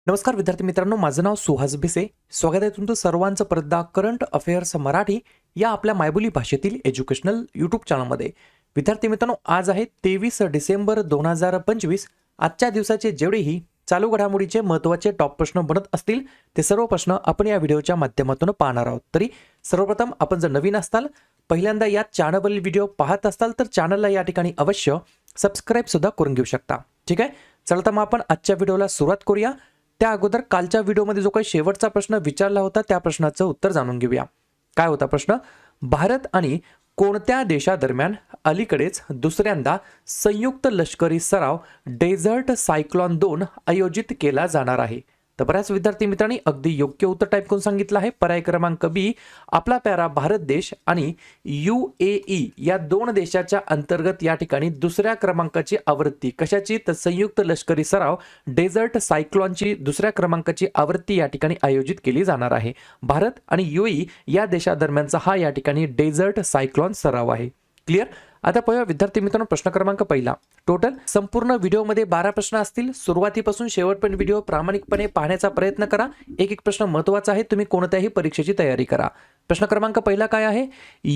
नमस्कार विद्यार्थी मित्रांनो, माझं नाव सुहास भिसे. स्वागत आहे तुमचं सर्वांचं परदा करंट अफेअर्स मराठी या आपल्या मायबोली भाषेतील एज्युकेशनल यूट्यूब चॅनलमध्ये. विद्यार्थी मित्रांनो, आज आहे 23 डिसेंबर 2025. आजच्या दिवसाचे जेवढेही चालू घडामोडीचे महत्त्वाचे टॉप प्रश्न बनत असतील ते सर्व प्रश्न आपण या व्हिडिओच्या माध्यमातून पाहणार आहोत. तरी सर्वप्रथम आपण जर नवीन असाल, पहिल्यांदा या चॅनलवरील व्हिडिओ पाहत असाल तर चॅनलला या ठिकाणी अवश्य सबस्क्राईब सुद्धा करून घेऊ शकता. ठीक आहे, चला तर मग आपण आजच्या व्हिडिओला सुरुवात करूया. त्या अगोदर कालच्या व्हिडिओमध्ये जो काही शेवटचा प्रश्न विचारला होता त्या प्रश्नाचं उत्तर जाणून घेऊया. काय होता प्रश्न? भारत आणि कोणत्या देशादरम्यान अलीकडेच दुसऱ्यांदा संयुक्त लष्करी सराव डेझर्ट सायक्लॉन 2 आयोजित केला जाणार आहे? तर बऱ्याच विद्यार्थी मित्रांनी अगदी योग्य उत्तर टाईप करून सांगितलं आहे. पर्याय क्रमांक बी, आपला प्यारा भारत देश आणि UAE या दोन देशाच्या अंतर्गत या ठिकाणी दुसऱ्या क्रमांकाची आवृत्ती कशाची? तर संयुक्त लष्करी सराव डेझर्ट सायक्लॉनची दुसऱ्या क्रमांकाची आवृत्ती या ठिकाणी आयोजित केली जाणार आहे. भारत आणि UAE या देशादरम्यानचा हा या ठिकाणी डेझर्ट सायक्लॉन सराव आहे. क्लिअर? आता पाहूया विद्यार्थी मित्रांनो, प्रश्न क्रमांक पहिला. टोटल संपूर्ण व्हिडिओमध्ये 12 प्रश्न असतील. सुरुवातीपासून शेवटपर्यंत व्हिडिओ प्रामाणिकपणे पाहण्याचा प्रयत्न करा. एक एक प्रश्न महत्त्वाचा आहे, तुम्ही कोणत्याही परीक्षेची तयारी करा. प्रश्न क्रमांक पहिला काय आहे?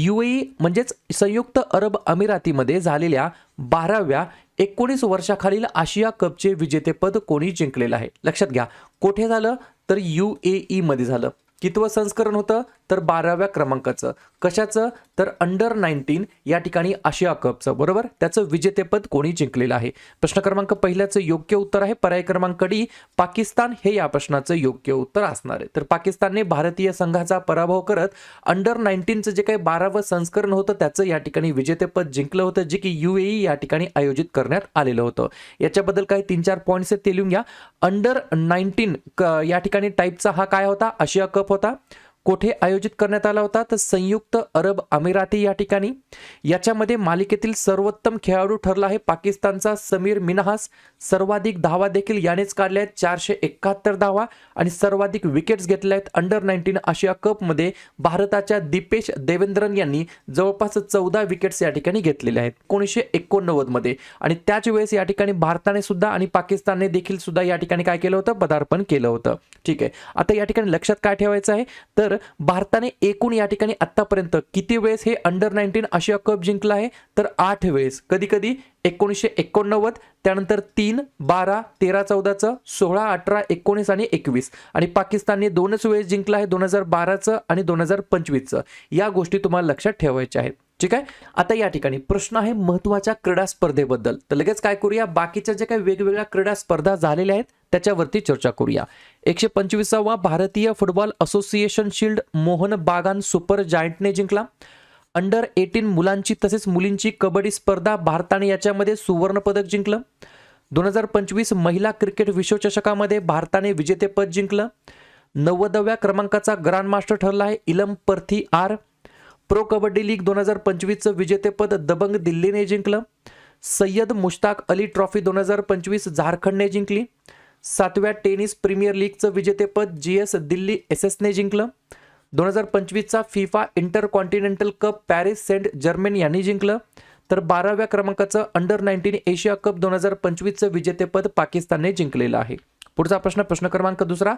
UAE म्हणजेच संयुक्त अरब अमिरातीमध्ये झालेल्या 12व्या 19 वर्षाखालील आशिया कपचे विजेतेपद कोणी जिंकलेलं आहे? लक्षात घ्या, कुठे झालं? तर UAE मध्ये झालं. कितवं संस्करण होतं? तर 12व्या क्रमांकाचं. कशाचं? तर अंडर 19 या ठिकाणी आशिया कपचं. बरोबर, त्याचं विजेतेपद कोणी जिंकलेलं आहे? प्रश्न क्रमांक पहिल्याचं योग्य उत्तर आहे पर्याय क्रमांक डी, पाकिस्तान हे या प्रश्नाचं योग्य उत्तर असणार आहे. तर पाकिस्तानने भारतीय संघाचा पराभव करत अंडर 19चं जे काही 12वं संस्करण होतं त्याचं या ठिकाणी विजेतेपद जिंकलं होतं, जे की UAE या ठिकाणी आयोजित करण्यात आलेलं होतं. याच्याबद्दल काही 3-4 पॉईंट्स ते लिहून घ्या. अंडर 19 या ठिकाणी टाईपचा हा काय होता? आशिया कप होता. कोठे आयोजित करण्यात आला होता? तर संयुक्त अरब अमिराती या ठिकाणी. याच्यामध्ये मालिकेतील सर्वोत्तम खेळाडू ठरला आहे पाकिस्तानचा समीर मिन्हास. सर्वाधिक धावा देखील यानेच काढल्या आहेत, 471 धावा, आणि सर्वाधिक विकेट्स घेतल्या आहेत अंडर 19 आशिया कप मध्ये भारताच्या दीपेश देवेंद्रन यांनी जवळपास 14 विकेट्स या ठिकाणी घेतलेल्या आहेत 1989 मध्ये. आणि त्याच वेळेस या ठिकाणी भारताने सुद्धा आणि पाकिस्तानने देखील सुद्धा या ठिकाणी काय केलं होतं? पदार्पण केलं होतं. ठीक आहे, आता या ठिकाणी लक्षात काय ठेवायचं आहे? तर भारताने एकूण या ठिकाणी आतापर्यंत किती वेळेस हे अंडर 19 आशिया कप जिंकला आहे? तर 8 वेळेस. कधी कधी 1989, त्यानंतर 3, 12, 13, 14चं, 16, 18, 19 आणि 21. आणि पाकिस्तानने 2च वेळेस जिंकला आहे, 2012चं आणि 2025चं. या गोष्टी तुम्हाला लक्षात ठेवायच्या आहेत. ठीक आहे, आता या ठिकाणी प्रश्न आहे महत्त्वाच्या क्रीडा स्पर्धेबद्दल. तर लगेच काय करूया, बाकीच्या ज्या काही वेगवेगळ्या क्रीडा स्पर्धा झालेल्या आहेत त्याच्यावरती चर्चा करूया. 125वा भारतीय फुटबॉल असोसिएशन शील्ड मोहन बागान सुपर जायंटने जिंकला. अंडर 18 मुलांची तसेच मुलींची कबड्डी स्पर्धा भारताने याच्यामध्ये सुवर्ण पदक जिंकलं. 2025 महिला क्रिकेट विश्वचषकामध्ये भारताने विजेतेपद जिंकलं. 90व्या क्रमांकाचा ग्रँड मास्टर ठरला आहे इलम परथी आर. प्रो कबड्डी लीग 2025चं विजेतेपद दबंग दिल्लीने जिंकलं. सय्यद मुश्ताक अली ट्रॉफी 2025 झारखंडने जिंकली. 7व्या टेनिस प्रीमियर लीगचं विजेतेपद GS दिल्ली SSने जिंकलं. 2025चा FIFA intercontinental cup Paris Saint Germain यांनी जिंकलं. तर 12व्या क्रमांकाचं अंडर 19 एशिया कप 2025चं विजेतेपद पाकिस्तानने जिंकलेलं आहे. पुढचा प्रश्न, प्रश्न क्रमांक दुसरा.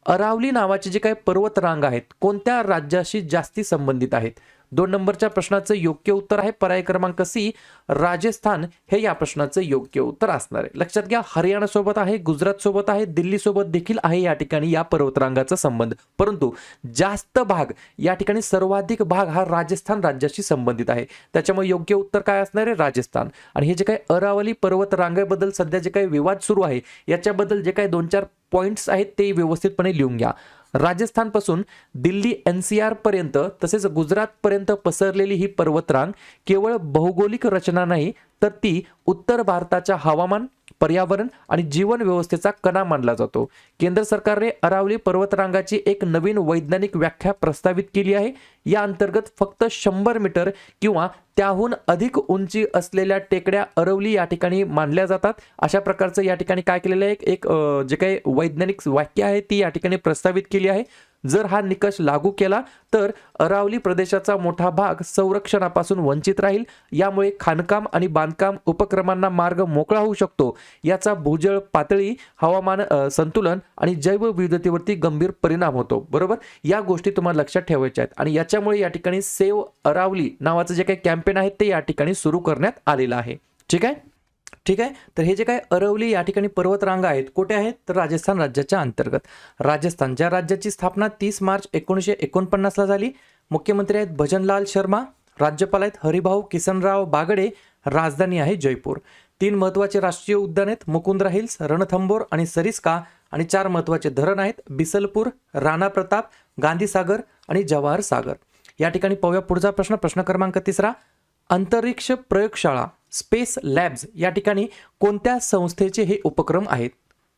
अरावली नावाचे जे काही पर्वतरांग आहेत कोणत्या राज्याशी जास्ती संबंधित आहेत? 2 नंबरच्या प्रश्नाचं योग्य उत्तर आहे पर्याय क्रमांक सी, राजस्थान हे या प्रश्नाचं योग्य उत्तर असणार आहे. लक्षात घ्या, हरियाणा सोबत आहे, गुजरात सोबत आहे, दिल्ली सोबत देखील आहे या ठिकाणी या पर्वतरांगाचा संबंध. परंतु जास्त भाग या ठिकाणी सर्वाधिक भाग हा राजस्थान राज्याशी संबंधित आहे. त्याच्यामुळे योग्य उत्तर काय असणार आहे? राजस्थान. आणि हे जे काही अरावली पर्वतरांगेबद्दल सध्या जे काही विवाद सुरू आहे याच्याबद्दल जे काही 2-4 पॉइंट्स आहेत ते व्यवस्थितपणे लिहून घ्या. राजस्थानपासून दिल्ली NCR पर्यंत तसेच गुजरात पर्यंत पसरलेली ही पर्वतरांग केवळ भौगोलिक रचना नाही तर ती उत्तर भारताच्या हवामान, पर्यावरण आणि जीवन व्यवस्थेचा कणा मानला जातो. केंद्र सरकारने अरावली पर्वतरांगाची एक नवीन वैज्ञानिक व्याख्या प्रस्तावित केली आहे. या अंतर्गत फक्त 100 मीटर किंवा त्याहून अधिक उंची असलेल्या टेकड्या अरवली या ठिकाणी मानल्या जातात. अशा प्रकारचं या ठिकाणी काय केलेलं आहे, एक जे काही वैज्ञानिक वाक्य आहे ती या ठिकाणी प्रस्तावित केली आहे. जर हा निकष लागू केला तर अरावली प्रदेशाचा मोठा भाग संरक्षणापासून वंचित राहील. यामुळे खाणकाम आणि बांधकाम उपक्रमांना मार्ग मोकळा होऊ शकतो. याचा भूजल पातळी, हवामान संतुलन आणि जैवविविधतेवरती गंभीर परिणाम होतो. बरोबर, या गोष्टी तुम्हाला लक्षात ठेवायच्या आहेत. आणि याच्यामुळे या ठिकाणी सेव्ह अरावली नावाचं जे काही कॅम्पेन आहे ते या ठिकाणी सुरू करण्यात आलेलं आहे. ठीक आहे. तर हे जे काय अरवली या ठिकाणी पर्वतरांगा आहेत, कुठे आहेत तर राजस्थान राज्याच्या अंतर्गत. राजस्थान ज्या राज्याची स्थापना 30 मार्च 1949 ला झाली. मुख्यमंत्री आहेत भजनलाल शर्मा, राज्यपाल आहेत हरिभाऊ किसनराव बागडे, राजधानी आहे जयपूर. 3 महत्त्वाचे राष्ट्रीय उद्यान आहेत, मुकुंद्रा हिल्स, रणथंबोर आणि सरिस्का. आणि 4 महत्त्वाचे धरण आहेत, बिसलपूर, राणा प्रताप, गांधीसागर आणि जवाहर सागर. या ठिकाणी पाहूया पुढचा प्रश्न क्रमांक 3. अंतरिक्ष प्रयोगशाळा स्पेस लॅब्स या ठिकाणी कोणत्या संस्थेचे हे उपक्रम आहेत?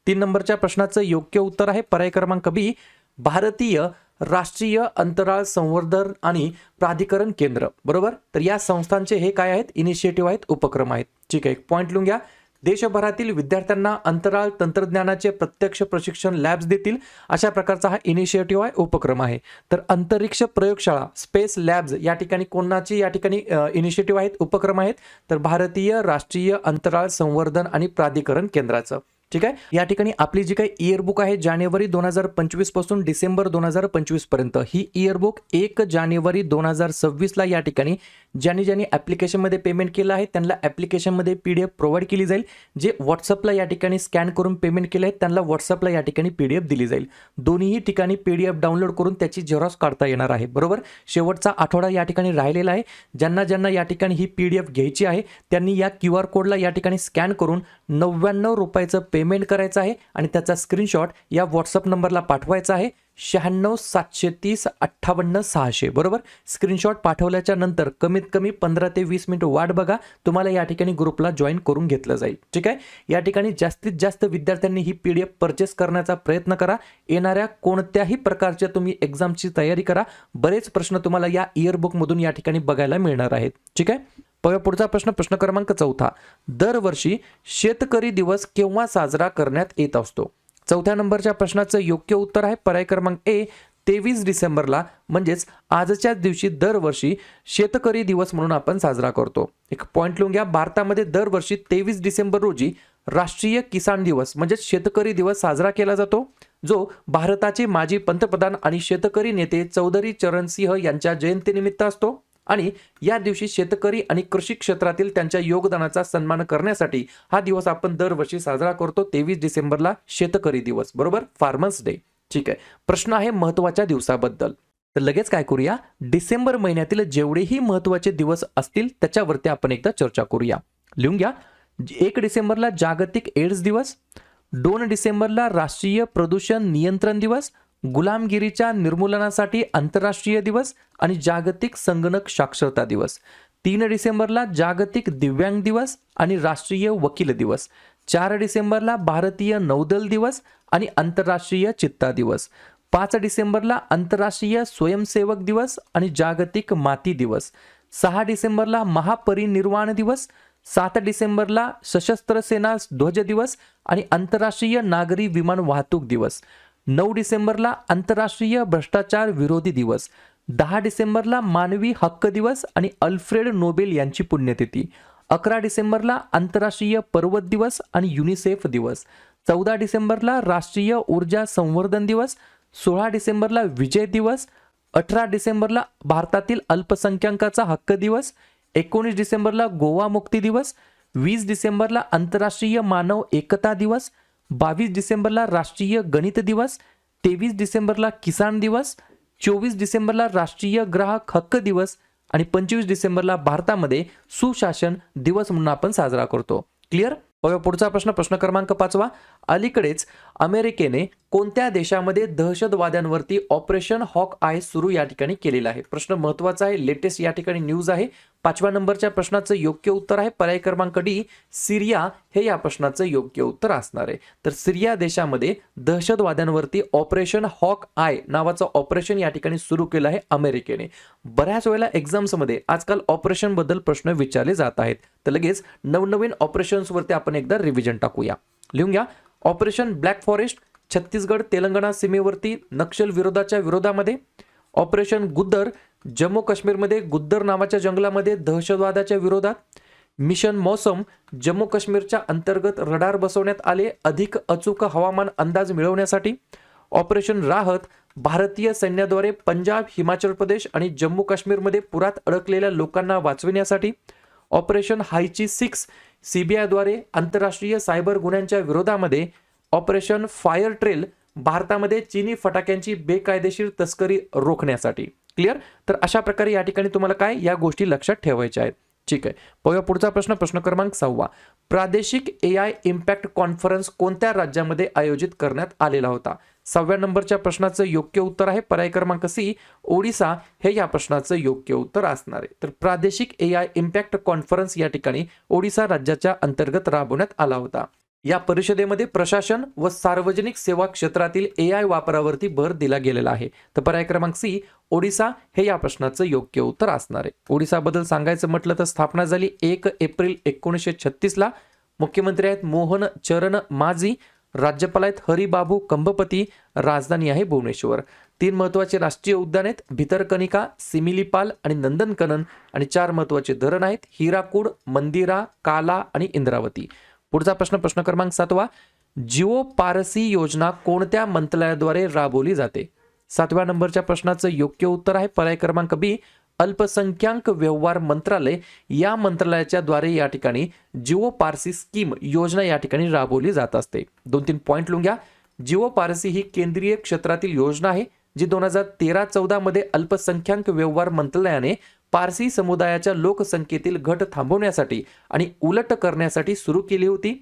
3 नंबरच्या प्रश्नाचं योग्य उत्तर आहे पर्याय क्रमांक बी, भारतीय राष्ट्रीय अंतराळ संवर्धन आणि प्राधिकरण केंद्र. बरोबर, तर या संस्थांचे हे काय आहेत, इनिशिएटिव्ह आहेत, उपक्रम आहेत. ठीक आहे, एक पॉइंट लिहून घ्या. देशभरातील विद्यार्थ्यांना अंतराळ तंत्रज्ञानाचे प्रत्यक्ष प्रशिक्षण लॅब्स देतील अशा प्रकारचा हा इनिशिएटिव्ह आहे, उपक्रम आहे. तर अंतरिक्ष प्रयोगशाळा स्पेस लॅब्स या ठिकाणी कोणाची या ठिकाणी इनिशिएटिव्ह आहेत, उपक्रम आहेत तर भारतीय राष्ट्रीय अंतराळ संवर्धन आणि प्राधिकरण केंद्राचं. ठीक आहे. या ठिकाणी आपली जी काही इयरबुक आहे जानेवारी 2025 पासून डिसेंबर 2025 पर्यंत, ही इयरबुक 1 जानेवारी 2026 ला या ठिकाणी ज्यांनी ॲप्लिकेशनमध्ये पेमेंट केलं आहे त्यांना ॲप्लिकेशनमध्ये PDF प्रोव्हाइड केली जाईल. जे व्हॉट्सअपला या ठिकाणी स्कॅन करून पेमेंट केलं आहे त्यांना व्हॉट्सअपला या ठिकाणी PDF दिली जाईल. दोन्ही ठिकाणी PDF डाउनलोड करून त्याची झेरॉक्स काढता येणार आहे. बरोबर, शेवटचा आठवडा या ठिकाणी राहिलेला आहे. ज्यांना या ठिकाणी ही PDF घ्यायची आहे त्यांनी या QR कोडला या ठिकाणी स्कॅन करून 99 रुपयाचं पेमेंट करायचं आहे आणि त्याचा स्क्रीनशॉट या व्हॉट्सअप नंबरला पाठवायचा आहे 96730586. बरोबर, स्क्रीनशॉट पाठवल्याच्या नंतर कमीत कमी 15 ते 20 मिनिट वाट बघा, तुम्हाला या ठिकाणी ग्रुपला जॉईन करून घेतलं जाईल. ठीक आहे. या ठिकाणी जास्तीत जास्त विद्यार्थ्यांनी ही PDF परचेस करण्याचा प्रयत्न करा. येणाऱ्या कोणत्याही प्रकारच्या तुम्ही एक्झामची तयारी करा. बरेच प्रश्न तुम्हाला या इयरबुक मधून या ठिकाणी बघायला मिळणार आहेत. ठीक आहे. पुढचा प्रश्न क्रमांक 4. दरवर्षी शेतकरी दिवस केव्हा साजरा करण्यात येत असतो? 4थ्या नंबरच्या प्रश्नाचं योग्य उत्तर आहे पर्याय क्रमांक ए, 23 डिसेंबरला. म्हणजेच आजच्याच दिवशी दरवर्षी शेतकरी दिवस म्हणून आपण साजरा करतो. एक पॉइंट लिहून घ्या. भारतामध्ये दरवर्षी 23 डिसेंबर रोजी राष्ट्रीय किसान दिवस म्हणजेच शेतकरी दिवस साजरा केला जातो, जो भारताचे माजी पंतप्रधान आणि शेतकरी नेते चौधरी चरण सिंह यांच्या जयंतीनिमित्त असतो. आणि या दिवशी शेतकरी आणि कृषी क्षेत्रातील त्यांच्या योगदानाचा सन्मान करण्यासाठी हा दिवस आपण दरवर्षी साजरा करतो 23 डिसेंबरला, शेतकरी दिवस. बरोबर, फार्मर्स डे. ठीक आहे. प्रश्न आहे महत्त्वाच्या दिवसाबद्दल. तर लगेच काय करूया, डिसेंबर महिन्यातील जेवढेही महत्त्वाचे दिवस असतील त्याच्यावरती आपण एकदा चर्चा करूया. लिहून घ्या. 1 डिसेंबरला जागतिक एड्स दिवस, 2 डिसेंबरला राष्ट्रीय प्रदूषण नियंत्रण दिवस, गुलामगिरीच्या निर्मूलनासाठी आंतरराष्ट्रीय दिवस आणि जागतिक संगणक साक्षरता दिवस. 3 डिसेंबरला जागतिक दिव्यांग दिवस आणि राष्ट्रीय वकील दिवस. 4 डिसेंबरला भारतीय नौदल दिवस आणि आंतरराष्ट्रीय चित्ता दिवस. 5 डिसेंबरला आंतरराष्ट्रीय स्वयंसेवक दिवस आणि जागतिक माती दिवस. 6 डिसेंबरला महापरिनिर्वाण दिवस. 7 डिसेंबरला सशस्त्र सेना ध्वज दिवस आणि आंतरराष्ट्रीय नागरी विमान वाहतूक दिवस. 9 डिसेंबरला आंतरराष्ट्रीय भ्रष्टाचार विरोधी दिवस. 10 डिसेंबरला मानवी हक्क दिवस आणि अल्फ्रेड नोबेल यांची पुण्यतिथी. 11 डिसेंबरला आंतरराष्ट्रीय पर्वत दिवस आणि युनिसेफ दिवस. 14 डिसेंबरला राष्ट्रीय ऊर्जा संवर्धन दिवस. 16 डिसेंबरला विजय दिवस. 18 डिसेंबरला भारतातील अल्पसंख्याकांचा हक्क दिवस. 19 डिसेंबरला गोवा मुक्ती दिवस. 20 डिसेंबरला आंतरराष्ट्रीय मानव एकता दिवस. 22 डिसेंबरला राष्ट्रीय गणित दिवस. 23 डिसेंबरला किसान दिवस. 24 डिसेंबरला राष्ट्रीय ग्राहक हक्क दिवस आणि 25 डिसेंबरला भारतामध्ये सुशासन दिवस म्हणून आपण साजरा करतो. क्लिअर. पुढचा प्रश्न क्रमांक 5. अलीकडेच अमेरिकेने कोणत्या देशामध्ये दहशतवाद्यांवरती ऑपरेशन हॉक आय सुरू या ठिकाणी केलेला आहे? प्रश्न महत्त्वाचा आहे, लेटेस्ट या ठिकाणी न्यूज आहे. 5व्या नंबरच्या प्रश्नाचं योग्य उत्तर आहे पर्याय क्रमांक डी, सिरिया हे या प्रश्नाचं योग्य उत्तर असणार आहे. तर सिरिया देशामध्ये दहशतवाद्यांवरती ऑपरेशन हॉक आय नावाचं ऑपरेशन या ठिकाणी सुरू केलं आहे अमेरिकेने. बऱ्याच वेळेला एक्झाम्समध्ये आजकाल ऑपरेशन बद्दल प्रश्न विचारले जात आहेत, तर लगेच नवनवीन ऑपरेशन्सवरती आपण एकदा रिव्हिजन टाकूया. लिहून घ्या. Operation black forest Chhattisgarh Telangana सीमेवरती नक्षल विरोधाच्या विरोधामध्ये. ऑपरेशन गुद्दर जम्मू काश्मीरमध्ये गुद्दर नावाच्या जंगलामध्ये दहशतवादाच्या विरोधात. मिशन मौसम जम्मू काश्मीरच्या अंतर्गत रडार बसवण्यात आले अधिक अचूक हवामान अंदाज मिळवण्यासाठी. ऑपरेशन राहत भारतीय सैन्याद्वारे पंजाब, हिमाचल प्रदेश आणि जम्मू काश्मीरमध्ये पुरात अडकलेल्या लोकांना वाचविण्यासाठी. ऑपरेशन हायची 6 सीबीआयद्वारे आंतरराष्ट्रीय सायबर गुन्ह्यांच्या विरोधामध्ये. ऑपरेशन फायर ट्रेल भारतामध्ये चीनी फटाक्यांची बेकायदेशीर तस्करी रोखण्यासाठी. क्लिअर? तर अशा प्रकारे या ठिकाणी तुम्हाला काय या गोष्टी लक्षात ठेवायच्या आहेत. ठीक आहे, पाहूया पुढचा प्रश्न. प्रश्न क्रमांक 6. प्रादेशिक AI इम्पॅक्ट कॉन्फरन्स कोणत्या राज्यामध्ये आयोजित करण्यात आलेला होता? 6व्या नंबरच्या प्रश्नाचं योग्य उत्तर आहे पर्याय क्रमांक सी, ओडिसा हे या प्रश्नाचं योग्य उत्तर असणार आहे. तर प्रादेशिक AI इम्पॅक्ट कॉन्फरन्स या ठिकाणी ओडिसा राज्याच्या अंतर्गत राबवण्यात आला होता. या परिषदेमध्ये प्रशासन व सार्वजनिक सेवा क्षेत्रातील AI वापरावरती भर दिला गेलेला आहे. तर पर्याय क्रमांक सी, ओडिसा हे या प्रश्नाचं योग्य उत्तर असणार आहे. ओडिसाबद्दल सांगायचं म्हटलं तर स्थापना झाली 1 एप्रिल 1936 मुख्यमंत्री आहेत मोहन चरण माझी. राज्यपाल आहेत हरिबाबू कंभपती. राजधानी आहे भुवनेश्वर. 3 महत्वाचे राष्ट्रीय उद्यान आहेत भितरकनिका, सिमिलीपाल आणि नंदनकनन. आणि 4 महत्वाचे धरण आहेत हिराकूड, मंदिरा, काला आणि इंद्रावती. पुढचा प्रश्न. प्रश्न क्रमांक 7. जिओ पारसी योजना कोणत्या मंत्रालयाद्वारे राबवली जाते? 7व्या नंबरच्या प्रश्नाचं योग्य उत्तर आहे पर्याय क्रमांक बी, अल्पसंख्याक व्यवहार मंत्रालय या मंत्रालयाच्या द्वारे या ठिकाणी जिओ पारसी स्कीम योजना या ठिकाणी राबवली जात असते. 2-3 पॉइंट लिहून घ्या. जिओ पारसी ही केंद्रीय क्षेत्रातील योजना आहे जी 2013-14 मध्ये अल्पसंख्याक व्यवहार मंत्रालयाने पारसी समुदायाच्या लोकसंख्येतील घट थांबवण्यासाठी आणि उलट करण्यासाठी सुरू केली होती.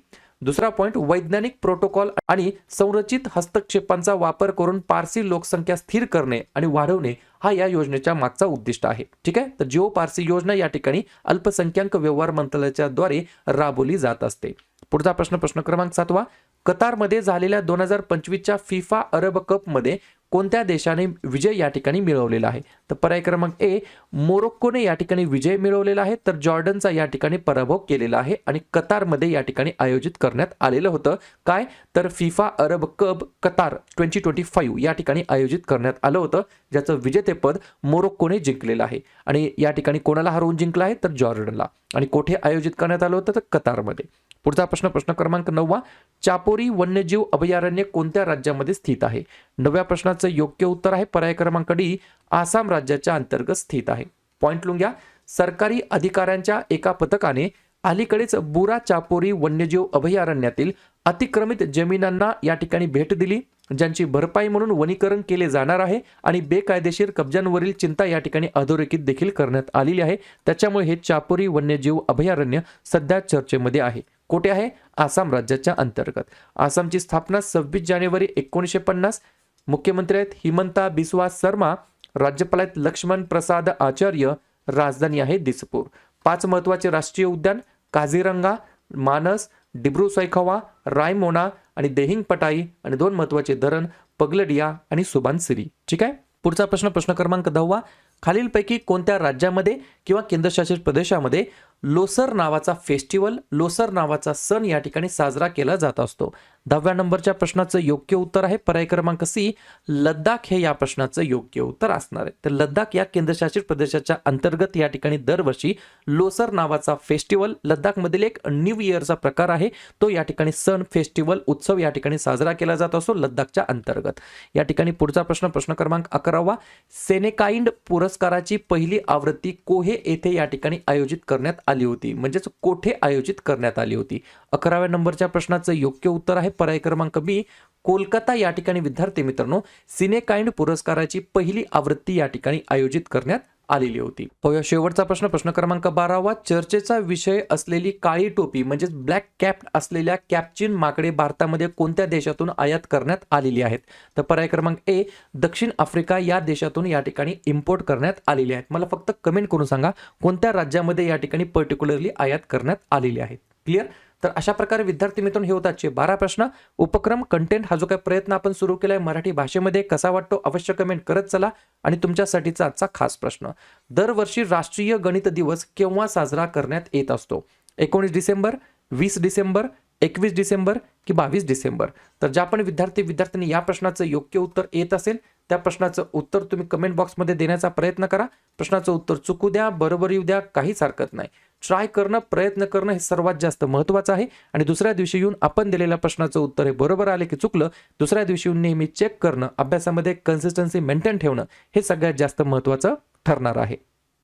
दुसरा पॉइंट, वैज्ञानिक प्रोटोकॉल आणि संरचित हस्तक्षेपांचा वापर करून पारसी लोकसंख्या स्थिर करणे आणि वाढवणे हा या योजनेच्या मागचा उद्दिष्ट आहे. ठीक आहे, तर जिओ पारसी योजना या ठिकाणी अल्पसंख्याक व्यवहार मंत्रालयाच्या द्वारे राबवली जात असते. पुढचा प्रश्न. प्रश्न क्रमांक 7. कतारमध्ये झालेल्या 2025च्या फिफा अरब कप मध्ये कोणत्या देशाने विजय या ठिकाणी मिळवलेला आहे? तर पर्याय क्रमांक ए, मोरोक्कोने या ठिकाणी विजय मिळवलेला आहे. तर जॉर्डनचा या ठिकाणी पराभव केलेला आहे आणि कतारमध्ये या ठिकाणी आयोजित करण्यात आलेलं होतं. काय? तर फिफा अरब कप कतार 2025 या ठिकाणी आयोजित करण्यात आलं होतं, ज्याचं विजेतेपद मोरोक्कोने जिंकलेलं आहे. आणि या ठिकाणी कोणाला हरवून जिंकलं आहे? तर जॉर्डनला. आणि कोठे आयोजित करण्यात आलं होतं? तर कतारमध्ये. पुढचा प्रश्न. प्रश्न क्रमांक 9. चापोरी वन्यजीव अभयारण्य कोणत्या राज्यामध्ये स्थित आहे? 9व्या प्रश्नाचं योग्य उत्तर आहे पर्याय क्रमांक डी, आसाम राज्याच्या अंतर्गत स्थित आहे. पॉइंट लिहून घ्या. सरकारी अधिकाऱ्यांच्या एका पथकाने अलीकडेच बुरा चापोरी वन्यजीव अभयारण्यातील अतिक्रमित जमिनांना या ठिकाणी भेट दिली, ज्यांची भरपाई म्हणून वनीकरण केले जाणार आहे आणि बेकायदेशीर कब्जांवरील चिंता या ठिकाणी अधोरेखित देखील करण्यात आलेली आहे. त्याच्यामुळे हे चापोरी वन्यजीव अभयारण्य सध्या चर्चेमध्ये आहे. कोठे आहे? आसाम राज्याच्या अंतर्गत. आसामची स्थापना 26 जानेवारी 1950. मुख्यमंत्री आहेत हिमंता बिस्वा शर्मा. राज्यपाल आहेत लक्ष्मण प्रसाद आचार्य. राजधानी आहे दिसपूर. 5 महत्वाचे राष्ट्रीय उद्यान काझीरंगा, मानस, डिब्रू सैखोवा, रायमोना आणि देहिंग पटाई. आणि 2 महत्वाचे धरण पगलडिया आणि सुबानसिरी. ठीक आहे. पुढचा प्रश्न. प्रश्न क्रमांक 10. खालीलपैकी कोणत्या राज्यामध्ये किंवा केंद्रशासित प्रदेशामध्ये लोसर नावाचा फेस्टिवल, लोसर नावाचा सण या ठिकाणी साजरा केला जात असतो? 10व्या नंबरच्या प्रश्नाचं योग्य उत्तर आहे पर्याय क्रमांक सी, लद्दाख हे या प्रश्नाचं योग्य उत्तर असणार आहे. तर लद्दाख या केंद्रशासित प्रदेशाच्या अंतर्गत या ठिकाणी दरवर्षी लोसर नावाचा फेस्टिवल, लद्दाखमधील एक न्यू इयरचा प्रकार आहे, तो या ठिकाणी सण, फेस्टिवल, उत्सव या ठिकाणी साजरा केला जात असतो लद्दाखच्या अंतर्गत. या ठिकाणी पुढचा प्रश्न. प्रश्न क्रमांक 11. सेनेकाइंड पुरस्काराची पहिली आवृत्ती कोहे येथे या ठिकाणी आयोजित करण्यात आली होती, म्हणजेच कोठे आयोजित करण्यात आली होती? 11व्या नंबरच्या प्रश्नाचं योग्य उत्तर आहे पर्याय क्रमांक बी, कोलकाता या ठिकाणी. विद्यार्थी मित्रांनो, सिनेकाइंड पुरस्काराची पहिली आवृत्ती या ठिकाणी आयोजित करण्यात आलेली होती. पाहूया शेवटचा प्रश्न, प्रश्न क्रमांक 12वा. चर्चेचा विषय असलेली काळी टोपी म्हणजेच ब्लॅक कॅप असलेल्या कॅप्चिन माकडे भारतामध्ये कोणत्या देशातून आयात करण्यात आलेली आहेत? तर पर्याय क्रमांक ए, दक्षिण आफ्रिका या देशातून या ठिकाणी इम्पोर्ट करण्यात आलेली आहेत. मला फक्त कमेंट करून सांगा कोणत्या राज्यामध्ये या ठिकाणी पर्टिक्युलरली आयात करण्यात आलेली आहेत. क्लिअर? तर अशा प्रकारे विद्यार्थी मित्रांनो हे होतात 12 प्रश्न. उपक्रम कंटेंट हा जो काही प्रयत्न आपण सुरू केलाय मराठी भाषेमध्ये कसा वाटतो अवश्य कमेंट करत चला. आणि तुमच्यासाठीचा आजचा खास प्रश्न, दरवर्षी राष्ट्रीय गणित दिवस केव्हा साजरा करण्यात येत असतो? 19 डिसेंबर, 20 डिसेंबर, 21 डिसेंबर की 22 डिसेंबर? तर ज्या पण विद्यार्थ्यांनी या प्रश्नाचं योग्य उत्तर येत असेल त्या प्रश्नाचं उत्तर तुम्ही कमेंट बॉक्समध्ये देण्याचा प्रयत्न करा. प्रश्नाचं उत्तर चुकू द्या, बरोबर येऊ द्या, काहीच हरकत नाही. ट्राय करणं, प्रयत्न करणं हे सर्वात जास्त महत्त्वाचं आहे. आणि दुसऱ्या दिवशी येऊन आपण दिलेल्या प्रश्नाचं उत्तर हे बरोबर आले की चुकलं, दुसऱ्या दिवशी येऊन नेहमी चेक करणं, अभ्यासामध्ये कन्सिस्टन्सी मेंटेन ठेवणं हे सगळ्यात जास्त महत्त्वाचं ठरणार आहे.